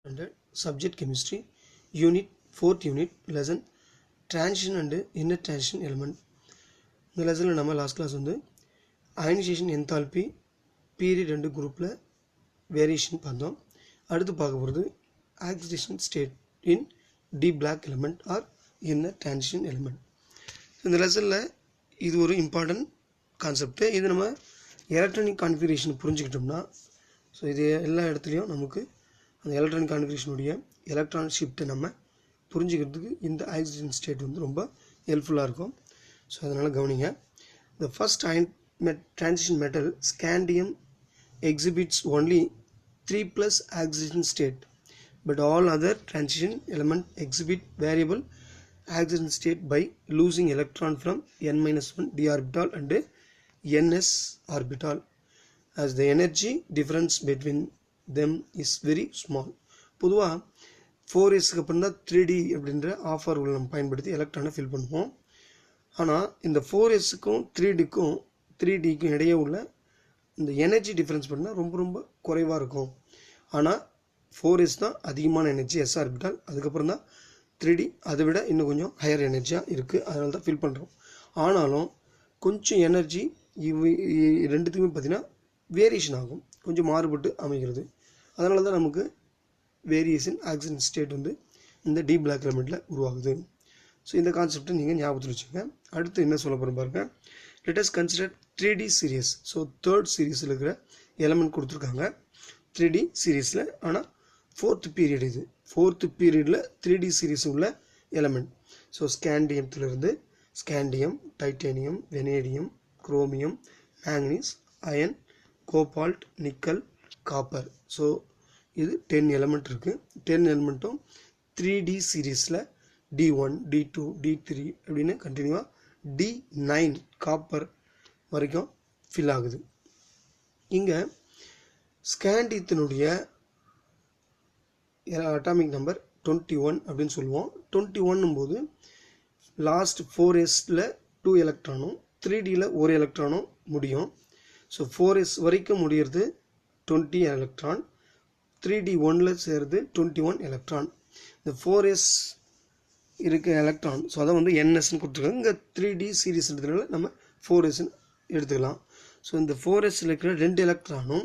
standard subject chemistry unit 4th unit lesson transition and inner transition element. இந்த லெசனில் நம்ம last class வந்து ionization enthalpy period and குரூப்பில் variation பார்த்தோம். அடுத்து பார்க்க போகிறது oxidation state in D block element or inner transition element. இந்த லெசனில் இது ஒரு இம்பார்ட்டன்ட் கான்செப்ட். இது நம்ம எலக்ட்ரானிக் கான்ஃபிகரேஷன் புரிஞ்சுக்கிட்டோம்னா ஸோ இது எல்லா இடத்துலையும் நமக்கு அந்த எலக்ட்ரானிக் கான்ஃபிகரேஷனுடைய எலக்ட்ரான் ஷிஃப்ட்டை நம்ம புரிஞ்சுக்கிறதுக்கு இந்த ஆக்சிடேஷன் ஸ்டேட் வந்து ரொம்ப ஹெல்ப்ஃபுல்லாக இருக்கும். ஸோ அதனால் கவனிங்க. The first transition metal scandium exhibits only 3+ oxidation state, but all other transition elements exhibit variable oxidation state by losing electron from n-1 d orbital and ns orbital, as the energy difference between them is very small. பொதுவாக 4sக்கு அப்புறம் தான் 3d அப்படின்ற of Orwell நம்ம பயன்படுத்தி எலக்ட்ரானை fill பண்ணுவோம். ஆனால் இந்த 4sக்கும் 3dக்கும் இடையே உள்ள இந்த எனர்ஜி டிஃப்ரென்ஸ் பண்ணால் ரொம்ப ரொம்ப குறைவாக இருக்கும். ஆனால் 4s தான் அதிகமான எனர்ஜி s ஆர்பிட்டால், அதுக்கப்புறம் தான் 3d அதை விட இன்னும் கொஞ்சம் ஹையர் எனர்ஜியாக இருக்குது, அதனால தான் ஃபில் பண்ணுறோம். ஆனாலும் கொஞ்சம் எனர்ஜி ரெண்டுத்துக்குமே பார்த்திங்கன்னா வேரியேஷன் ஆகும், கொஞ்சம் மாறுபட்டு அமைகிறது. அதனால தான் நமக்கு வேரியேஷன் ஆக்சிடேஷன் ஸ்டேட் வந்து இந்த டி பிளாக் எலிமெண்ட்டில் உருவாகுது. ஸோ இந்த கான்செப்டை நீங்கள் ஞாபகத்தில் வச்சுங்க. அடுத்து என்ன சொல்ல போகிறோம் பாருங்க. Let us consider 3D series. So third சீரீஸில் இருக்கிற எலமெண்ட் கொடுத்துருக்காங்க 3D சீரீஸில். ஆனால் ஃபோர்த் பீரியட் இது. ஃபோர்த் பீரியடில் 3D சீரீஸ் உள்ள எலமெண்ட். ஸோ ஸ்கேண்டியத்திலிருந்து scandium, titanium, vanadium, chromium, manganese, iron, cobalt, nickel, copper. So இது 10 எலமெண்ட் இருக்குது. 10 எலமெண்ட்டும் 3D சீரீஸில் D1, D2, D3 அப்படின்னு கண்டினியூவாக D9 காப்பர் வரைக்கும் ஃபில் ஆகுது. இங்கே ஸ்கேண்டியத்தினுடைய அட்டாமிக் நம்பர் 21 அப்படின்னு சொல்லுவோம். 21 போது லாஸ்ட் 4sல 2 எலக்ட்ரானும் 3Dயில் 1 எலக்ட்ரானும் முடியும். ஸோ 4s வரைக்கும் முடிகிறது 20 எலக்ட்ரான், 3D 1ல் சேருது 21 எலக்ட்ரான். இந்த 4s இருக்க எலக்ட்ரான், ஸோ அதை வந்து nsன்னு கொடுத்துருக்காங்க. இங்கே 3D சீரீஸ் எடுத்ததுனால நம்ம 4sன்னு எடுத்துக்கலாம். ஸோ இந்த 4sல இருக்கிற 2 எலக்ட்ரானும்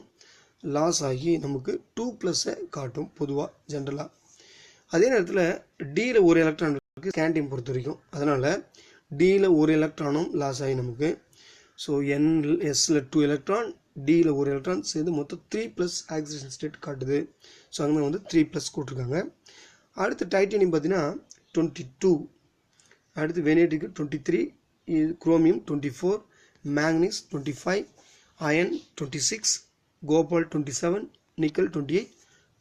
லாஸ் ஆகி நமக்கு 2+ஐ காட்டும் பொதுவாக ஜென்ரலாக. அதே நேரத்தில் Dயில் 1 எலக்ட்ரான் இருக்குது ஸ்கேண்டியம் பொறுத்த வரைக்கும். அதனால் Dயில் 1 எலக்ட்ரானும் லாஸ் ஆகி நமக்கு ஸோ nsல 2 எலக்ட்ரான், Dயில் 1 எலக்ட்ரான் சேர்ந்து மொத்தம் 3+ ஆக்சிடேஷன் ஸ்டேட் காட்டுது. ஸோ அங்கே வந்து 3+ கொடுத்துருக்காங்க. அடுத்து டைட்டேனியம் பார்த்தீங்கன்னா 22, அடுத்து வெனேடிக்கு 23, chromium 24, manganese 25, iron 26, cobalt 27, nickel 28,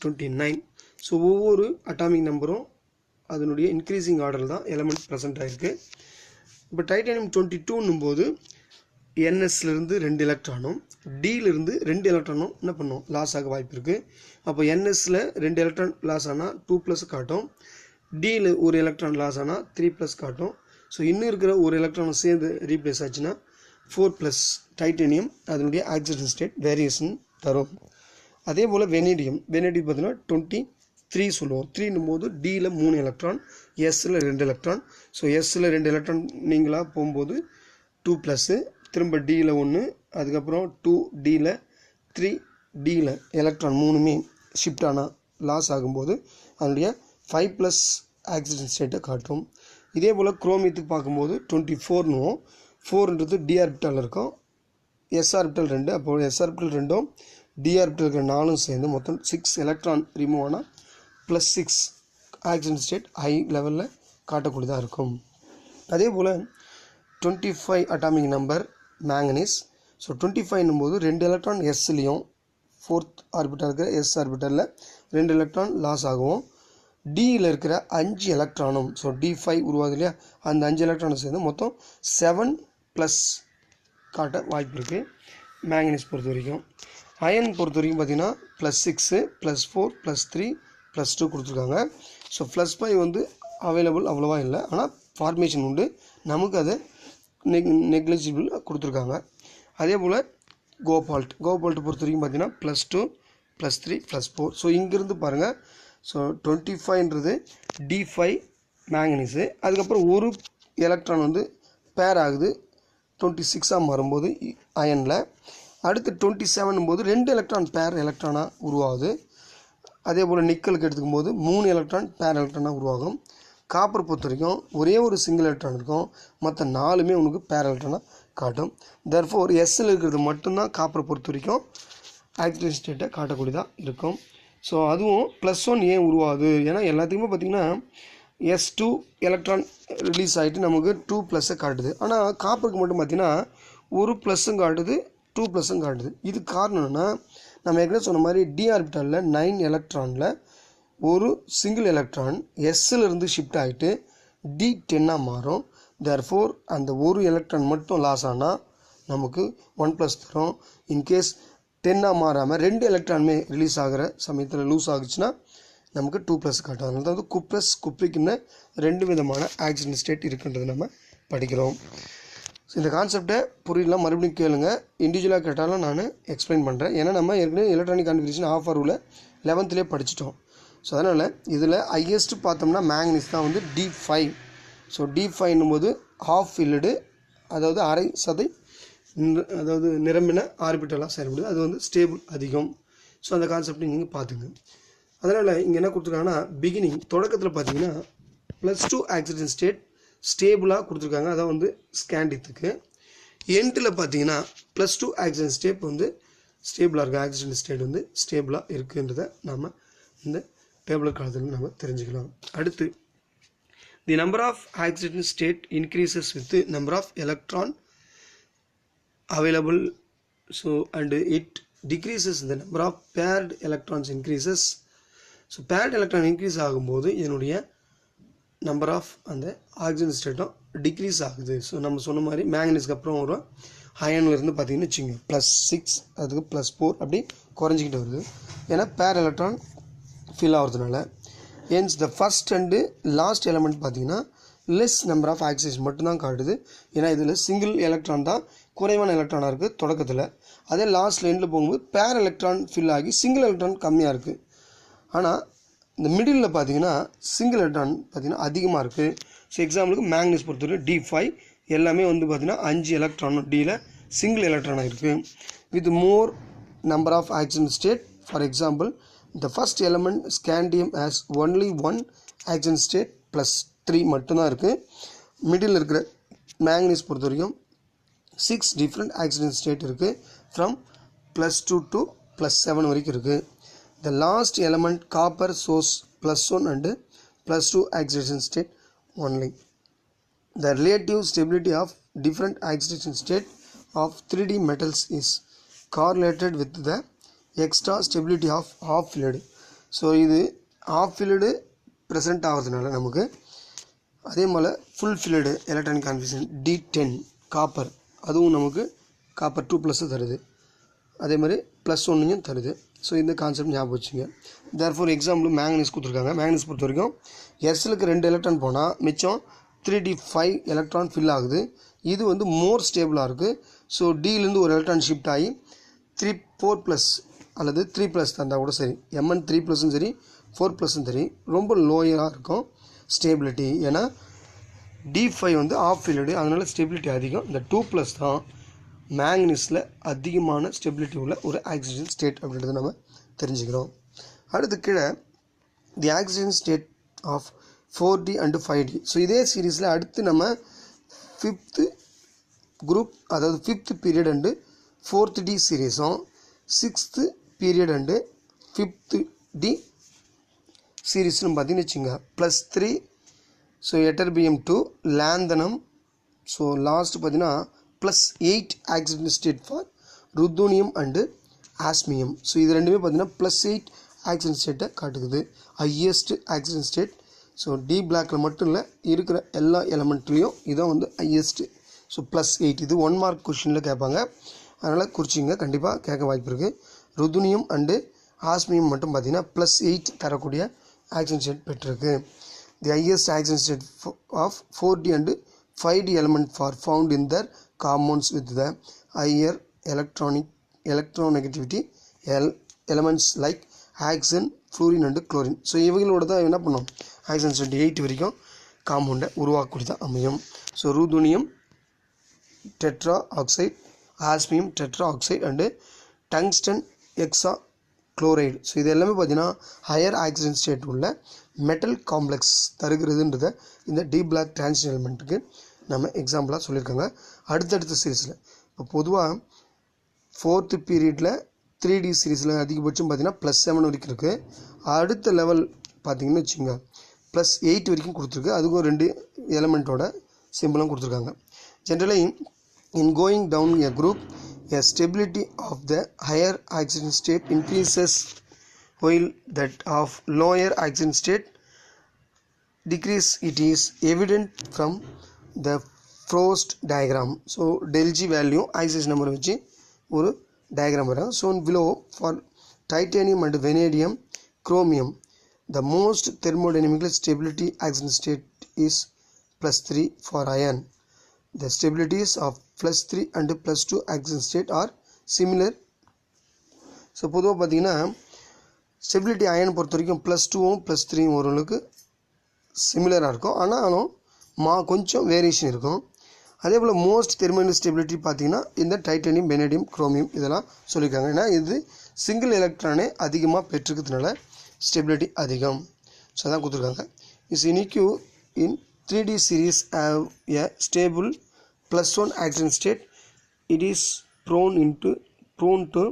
29. So ஒவ்வொரு அட்டாமிக் நம்பரும் அதனுடைய இன்க்ரீசிங் ஆர்டரில் தான் எலமெண்ட் ப்ரெசென்ட் ஆகிருக்கு. இப்போ டைட்டானியம் 22ன்னும் போது nsலேருந்து 2 எலக்ட்ரானும் Dயிலிருந்து 2 எலக்ட்ரானும் என்ன பண்ணும் லாஸ் ஆக வாய்ப்பு இருக்குது. அப்போ nsல 2 எலக்ட்ரான் லாஸ் ஆனால் 2+ காட்டும், Dயில் 1 எலக்ட்ரான் லாஸ் ஆனால் 3+ காட்டும். ஸோ இன்னும் இருக்கிற 1 எலக்ட்ரானும் சேர்ந்து ரீப்ளேஸ் ஆச்சுன்னா 4+ டைட்டேனியம் அதனுடைய ஆக்சிடேஷன் ஸ்டேட் வேரியேஷன் தரும். அதே போல் வெனேடியம் பார்த்தீங்கன்னா 23 சொல்லுவோம். 3ன்னும் போது Dயில் 3 எலக்ட்ரான், Sல 2 எலக்ட்ரான். ஸோ Sல 2 எலக்ட்ரான் நீங்களாக போகும்போது 2+, திரும்ப Dயில் 1, அதுக்கப்புறம் 2 Dயில் 3 Dயில் எலக்ட்ரான் 3மே ஷிஃப்ட் ஆனால் லாஸ் ஆகும்போது அதனுடைய 5+ ஆக்சிடேஷன் ஸ்டேட்டை காட்டும். இதே போல் குரோமியத்துக்கு பார்க்கும்போது 24னும் 4ன்றது D ஆர்பிட்டால் இருக்கும், S ஆர்பிட்டால் 2. அப்போ S ஆர்பிட்டால் 2ம் D ஆர்பிட்டால் இருக்கிற 4ம் சேர்ந்து மொத்தம் 6 எலக்ட்ரான் ரிமூவ் ஆனால் +6 ஆக்சிடேஷன் ஸ்டேட் ஹை லெவலில் காட்டக்கூடியதாக இருக்கும். அதே போல் 25 அட்டாமிக் நம்பர் மேங்கனீஸ். ஸோ 25ன்னும் போது 2 எலக்ட்ரான் Sலேயும் 4th ஆர்பிட்டால் இருக்கிற S ஆர்பிட்டலில் 2 எலக்ட்ரான் லாஸ் ஆகும். Dயில் இருக்கிற 5 எலக்ட்ரானும், ஸோ D5 உருவாகுது இல்லையா, அந்த 5 எலக்ட்ரானும் சேர்ந்து மொத்தம் 7+ காட்ட வாய்ப்பு இருக்குது மேங்கனீஸ் பொறுத்த வரைக்கும். அயன் பொறுத்த வரைக்கும் பார்த்திங்கன்னா +6, +4, +3, +2 கொடுத்துருக்காங்க. ஸோ +5 வந்து அவைலபிள் அவ்வளோவா இல்லை, ஆனால் ஃபார்மேஷன் உண்டு, நமக்கு அதை நெக்லிஜிபிள் கொடுத்துருக்காங்க. அதே போல் கோபால்ட் பொறுத்த வரைக்கும் பார்த்தீங்கன்னா +2, +3, +4. ஸோ இங்கேருந்து பாருங்கள் ஸோ 25ன்றது D5 மேங்கனீஸு. அதுக்கப்புறம் ஒரு எலக்ட்ரான் வந்து பேர் ஆகுது 26ஆக மாறும்போது அயனில். அடுத்து 27 போது 2 எலக்ட்ரான் பேர் எலக்ட்ரானாக உருவாகுது. அதே போல் நிக்கலுக்கு எடுத்துக்கும் போது 3 எலக்ட்ரான் பேர் எலக்ட்ரானாக உருவாகும். காப்பர் பொறுத்த வரைக்கும் ஒரே ஒரு சிங்கிள் எலக்ட்ரான் இருக்கும், மற்ற 4மே உனக்கு பேர் எலக்ட்ரானாக காட்டும். therefore எஸ்ஸில் இருக்கிறது மட்டும்தான் காப்பரை பொறுத்த வரைக்கும் ஆக்சிடேஷன் ஸ்டேட்டை காட்டக்கூடியதாக இருக்கும். ஸோ அதுவும் +1 ஏன் உருவாகுது, ஏன்னா எல்லாத்துக்குமே பார்த்திங்கன்னா S2 எலக்ட்ரான் ரிலீஸ் ஆகிட்டு நமக்கு 2+ காட்டுது. ஆனால் காப்பருக்கு மட்டும் பார்த்திங்கன்னா ஒரு ப்ளஸ்ஸும் காட்டுது 2+ காட்டுது. இது காரணம் என்னென்னா, நம்ம ஏற்கனவே சொன்ன மாதிரி டி ஆர்பிட்டாலில் 9 எலக்ட்ரானில் ஒரு சிங்கிள் எலக்ட்ரான் எஸ்ஸிலிருந்து ஷிஃப்ட் ஆகிட்டு D10ஆக மாறும். therefore அந்த ஒரு எலக்ட்ரான் மட்டும் லாஸ் ஆனால் நமக்கு 1+ தரும். இன்கேஸ் 10ஆக மாறாமல் 2 எலக்ட்ரானுமே ரிலீஸ் ஆகிற சமயத்தில் லூஸ் ஆகுச்சுன்னா நமக்கு 2+ காட்டும். அதனால தான் வந்து குப்ளஸ் குப்ளிக்குன்னு 2 விதமான ஆக்சிடென்ட் ஸ்டேட் இருக்குன்றது நம்ம படிக்கிறோம். ஸோ இந்த கான்செப்டை புரியலாம், மறுபடியும் கேளுங்க. இண்டிவிஜுவலாக கேட்டாலும் நான் எக்ஸ்பிளைன் பண்ணுறேன். ஏன்னா நம்ம ஏற்கனவே எலக்ட்ரானிக் கான்ஃபிகரேஷன் ஆஃப் ரூலை 11th படிச்சிட்டோம். ஸோ அதனால் இதில் ஹையஸ்ட் பார்த்தோம்னா மேங்கனீஸ் தான் வந்து D5. ஸோ D5 போது ஹாஃப் ஃபில்டு, அதாவது அரை சதை, அதாவது நிரம்பின ஆர்பிட்டலாக செயல்படுது. அது வந்து ஸ்டேபிள் அதிகம். ஸோ அந்த கான்செப்டை நீங்கள் பார்த்துங்க. அதனால் இங்கே என்ன கொடுத்துருக்காங்கன்னா, பிகினிங் தொடக்கத்தில் பார்த்தீங்கன்னா +2 ஆக்சிடென்ட் ஸ்டேட் ஸ்டேபிளாக கொடுத்துருக்காங்க, அதான் வந்து ஸ்கேண்டித்துக்கு. எண்டில் பார்த்தீங்கன்னா +2 ஆக்சிடென்ட் ஸ்டேட் வந்து ஸ்டேபிளாக இருக்குது, ஆக்சிடென்ட் ஸ்டேட் வந்து ஸ்டேபிளாக இருக்குன்றதை நம்ம இந்த டேபிள் காலத்தில் நம்ம தெரிஞ்சுக்கலாம். அடுத்து the number of oxidation state increases with number of electron available, so and it decreases the number of paired electrons increases. so paired electron increase ஆகும்போது இதனுடைய நம்பர் ஆஃப் அந்த ஆக்சிஜன் ஸ்டேட்டும் டிக்ரீஸ் ஆகுது. ஸோ நம்ம சொன்ன மாதிரி மேங்கனீஸ்க்கு அப்புறம் வரும் அயனில் இருந்து பார்த்தீங்கன்னு வச்சுங்க +6, அதுக்கு +4 அப்படி குறைஞ்சிக்கிட்டு வருது. ஏன்னா பேர் எலக்ட்ரான் ஃபில் ஆகிறதுனால. Hence the first and last element பார்த்தீங்கன்னா லெஸ் நம்பர் ஆஃப் ஆக்சிஜன் மட்டும்தான் காட்டுது. ஏன்னா இதில் சிங்கிள் எலக்ட்ரான் தான் குறைவான எலக்ட்ரானாக இருக்குது தொடக்கத்தில். அதே லாஸ்ட் லைனில் போகும்போது பேர் எலக்ட்ரான் ஃபில் ஆகி சிங்கிள் எலக்ட்ரான் கம்மியாக இருக்குது. ஆனால் இந்த மிடில் பார்த்தீங்கன்னா சிங்கிள் எலக்ட்ரான் பார்த்தீங்கன்னா அதிகமாக இருக்குது. ஸோ எக்ஸாம்பிளுக்கு மேங்கனீஸ் பொறுத்தவரைக்கும் D5 எல்லாமே வந்து பார்த்தீங்கன்னா 5 எலக்ட்ரானும் Dயில் சிங்கிள் எலக்ட்ரானாக இருக்குது. With more number of oxygen state. For example the first element scandium has only 1 oxygen state +3 மட்டும்தான் இருக்குது. மிடில் இருக்கிற மேங்கனீஸ் பொறுத்த வரைக்கும் 6 டிஃப்ரெண்ட் ஆக்சிடென்ட் ஸ்டேட் இருக்குது. ஃப்ரம் +2 to +7 வரைக்கும் இருக்குது. த லாஸ்ட் எலமெண்ட் காப்பர் சோர்ஸ் +1 and +2 oxidant state only. The relative stability of different oxidant state of 3D metals is correlated with the extra stability of half field. So இது half filled present ஆகிறதுனால நமக்கு அதே போல் full filled electronic configuration D10 copper, அதுவும் நமக்கு copper 2+ தருது. அதே மாதிரி +1 தருது. ஸோ இந்த கான்செப்ட் ஞாபகம் வச்சுங்க. தேர்ஃபோர் எக்ஸாம்பிள் மேங்கனீஸ் கொடுத்துருக்காங்க. மேங்கனீஸ் பொறுத்த வரைக்கும் எஸ்ஸுக்கு 2 எலக்ட்ரான் போனால் மிச்சம் 3D5 எலக்ட்ரான் ஃபில் ஆகுது. இது வந்து மோர் ஸ்டேபிளாக இருக்குது. ஸோ டிலேருந்து ஒரு எலக்ட்ரான் ஷிஃப்ட் ஆகி 4+ அல்லது 3+ தந்தால் கூட சரி, Mn 3+ சரி 4+ சரி, ரொம்ப லோயராக இருக்கும் ஸ்டேபிலிட்டி. ஏன்னா D5 வந்து ஆஃப் ஃபில்டு, அதனால் ஸ்டெபிலிட்டி அதிகம். இந்த 2+ தான் மேங்கனீஸில் அதிகமான ஸ்டெபிலிட்டி உள்ள ஒரு ஆக்சிஜன் ஸ்டேட் அப்படின்றத நம்ம தெரிஞ்சுக்கிறோம். அடுத்து கீழே the oxygen state of 4D and 5D. So இதே சீரீஸில் அடுத்து நம்ம 5th குரூப், அதாவது 5th period and 4th D சீரீஸும் 6th period and 5th D சீரீஸ்னு பார்த்தீங்கன்னு வச்சுங்க +3. So ytterbium 2 lanthanum. So last பார்த்தீங்கன்னா +8 oxidant state for ruthenium and osmium. So இது ரெண்டுமே பார்த்தீங்கன்னா +8 ஆக்சிடென்ட் ஸ்டேட்டை காட்டுக்குது, highest accident state. So D பிளாக்கில் மட்டும் இல்லை, இருக்கிற எல்லா எலமெண்ட்லேயும் இதான் வந்து ஹையஸ்ட்டு. ஸோ +8 இது 1 மார்க் கொஷினில் கேட்பாங்க, அதனால் குறிச்சிங்க, கண்டிப்பாக கேட்க வாய்ப்பு இருக்குது. ருத்தோனியம் அண்டு ஆஸ்மியம் மட்டும் பார்த்தீங்கன்னா +8 தரக்கூடிய ஆக்சிடென்ட் ஸ்டேட் பெற்றிருக்கு. The highest accident state of 4D and 5D element are found in their compounds with the higher electronegativity elements like oxygen, fluorine and chlorine. So இவங்களோட தான் என்ன பண்ணோம் ஆக்சிஜன் ஸ்டேட் 8 வரைக்கும் காம்பவுண்டை உருவாக்கக்கூடியதான் அமையும். So ruthenium tetra oxide, osmium tetra oxide and tungsten hexa chloride. So இது எல்லாமே பார்த்தீங்கன்னா ஹையர் ஆக்சிஜன் ஸ்டேட் உள்ள மெட்டல் காம்ப்ளெக்ஸ் தருகிறதுன்றத இந்த டி பிளாக் டிரான்சிஷன் எலிமெண்ட்டுக்கு நம்ம எக்ஸாம்பிளாக சொல்லியிருக்காங்க. அடுத்தடுத்த சீரீஸில் இப்போ பொதுவாக 4th பீரியடில் 3D சீரீஸில் அதிகபட்சம் பார்த்தீங்கன்னா +7 வரைக்கும் இருக்குது. அடுத்த லெவல் பார்த்தீங்கன்னு வச்சுங்க +8 வரைக்கும் கொடுத்துருக்கு. அதுக்கும் 2 எலமெண்ட்டோட சிம்பிளும் கொடுத்துருக்காங்க. Generally in going down a group a stability of the higher oxygen state increases while that of lower oxygen state decrease. It is evident from the Frost diagram. So del G value oxygen number வச்சு ஒரு diagram வரும். So below for titanium and vanadium chromium the most thermodynamical stability oxygen state is +3 for iron. The stabilities of +3 and +2 oxygen state are similar. So பொதுவாக பார்த்தீங்கன்னா stability iron பொறுத்த வரைக்கும் +2வும் +3யும் ஓரளவுக்கு சிமிலராக இருக்கும். ஆனாலும் கொஞ்சம் வேரியேஷன் இருக்கும். அதே போல் மோஸ்ட் தெர்மோடைனமிக் ஸ்டெபிலிட்டி பார்த்தீங்கன்னா இந்த டைட்டானியம், வெனடியம், குரோமியம் இதெல்லாம் சொல்லியிருக்காங்க. ஏன்னா இது சிங்கிள் எலக்ட்ரானே அதிகமாக பெற்றுக்கிறதுனால ஸ்டெபிலிட்டி அதிகம். ஸோ அதான் கொடுத்துருக்காங்க. Is unique in 3D series have a stable +1 oxygen state. It is prone to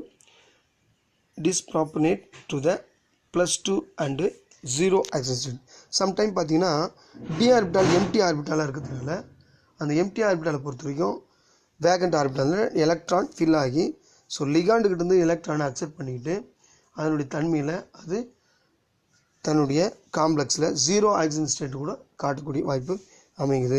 disproportionate to the +2 and 0 oxygen state. Sometime பார்த்தீங்கன்னா d ஆர்பிட்டால் எம்டி ஆர்பிட்டாலாக இருக்கிறதுனால அந்த எம்டி ஆர்பிட்டாலை பொறுத்த வரைக்கும் வேகண்ட் ஆர்பிட்டாலில் எலக்ட்ரான் ஃபில் ஆகி ஸோ லிகாண்டுக்கிட்டேருந்து எலக்ட்ரானை அக்செப்ட் பண்ணிக்கிட்டு அதனுடைய தன்மையில் அது தன்னுடைய காம்ப்ளெக்ஸில் 0 ஆக்சிஜன் ஸ்டேட் கூட காட்டக்கூடிய வாய்ப்பு அமைங்குது.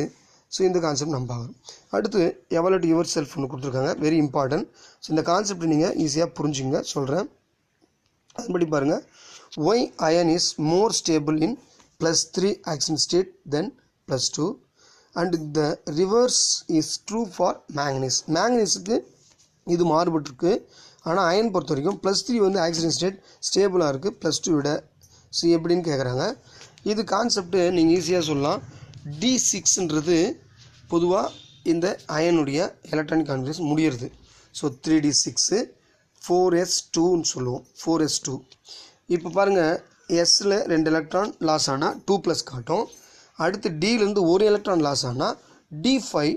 ஸோ இந்த கான்செப்ட் நம்ம பார்க்குறோம். அடுத்து எவலட் யுவர் செல்ஃப் ஒன்று கொடுத்துருக்காங்க, வெரி இம்பார்ட்டன்ட். ஸோ இந்த கான்செப்ட் நீங்கள் ஈஸியாக புரிஞ்சுங்க சொல்கிறேன். அதுபடி பாருங்கள். Why iron is more stable in +3 oxygen state then +2 and the reverse is true for manganese. மேங்கனீஸுக்கு இது மாறுபட்டிருக்கு. ஆனால் அயன் பொறுத்த வரைக்கும் +3 வந்து ஆக்சிஜன் ஸ்டேட் ஸ்டேபிளாக இருக்குது +2 விட. ஸோ எப்படின்னு கேட்குறாங்க. இது கான்செப்ட்டு நீங்கள் ஈஸியாக சொல்லலாம். D6ன்றது பொதுவாக இந்த அயனுடைய எலக்ட்ரானிக் கான்ஃபிகரேஷன் முடியிறது. ஸோ 3D6 4s2ன்னு சொல்லுவோம். 4s2 இப்போ பாருங்கள் எஸ்ஸில் 2 எலக்ட்ரான் லாஸ் ஆனால் 2+ காட்டும். அடுத்து டிலேருந்து ஒரு எலக்ட்ரான் லாஸ் ஆனால் D5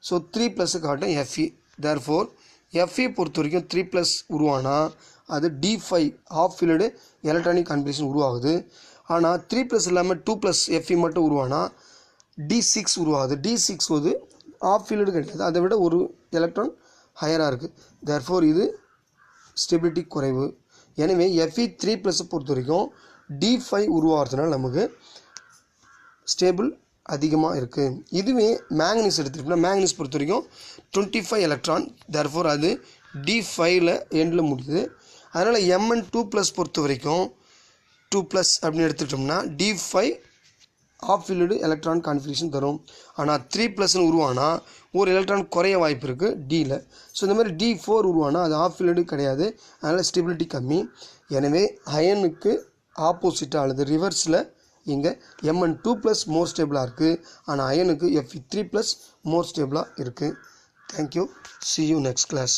ஸோ 3+ காட்டும் Fe. தேர்ஃபோர் Fe பொறுத்த வரைக்கும் 3+ உருவானா அது D5 of field electronic configuration உருவாகுது. ஆனால் 3+ இல்லாமல் 2+ Fe மட்டும் உருவானா D6 உருவாகுது. D6 வந்து ஆஃப் ஃபீல்டு கிடையாது, அதை விட ஒரு எலக்ட்ரான் ஹையராக இருக்குது. தேர்ஃபோர் இது ஸ்டெபிலிட்டி குறைவு. எனவே Fe 3+ பொறுத்த வரைக்கும் D5 உருவாகிறதுனால நமக்கு ஸ்டேபிள் அதிகமாக இருக்குது. இதுவே மேங்கனீஸ் எடுத்துக்கிட்டோம்னா மேங்கனீஸ் பொறுத்த வரைக்கும் 25 எலக்ட்ரான். தேர்ஃபோர் அது D5ல் எண்டில் முடியுது. அதனால் Mn2+ பொறுத்த வரைக்கும் 2+ அப்படின்னு எடுத்துக்கிட்டோம்னா D5 of field electron configuration தரும். ஆனால் 3+ன்னு உருவானா ஒரு எலக்ட்ரான் குறைய வாய்ப்பு இருக்குது டியில். ஸோ இந்த மாதிரி D4 உருவானா அது ஆஃப் ஃபீல்டு கிடையாது, அதனால் ஸ்டெபிலிட்டி கம்மி. எனவே அயனுக்கு ஆப்போசிட்டாக அல்லது ரிவர்ஸில் இங்கே Mn2+ மோர் ஸ்டேபிளாக இருக்குது. ஆனால் அயனுக்கு Fe3+ மோர் ஸ்டேபிளாக இருக்குது. Thank you. See you next class.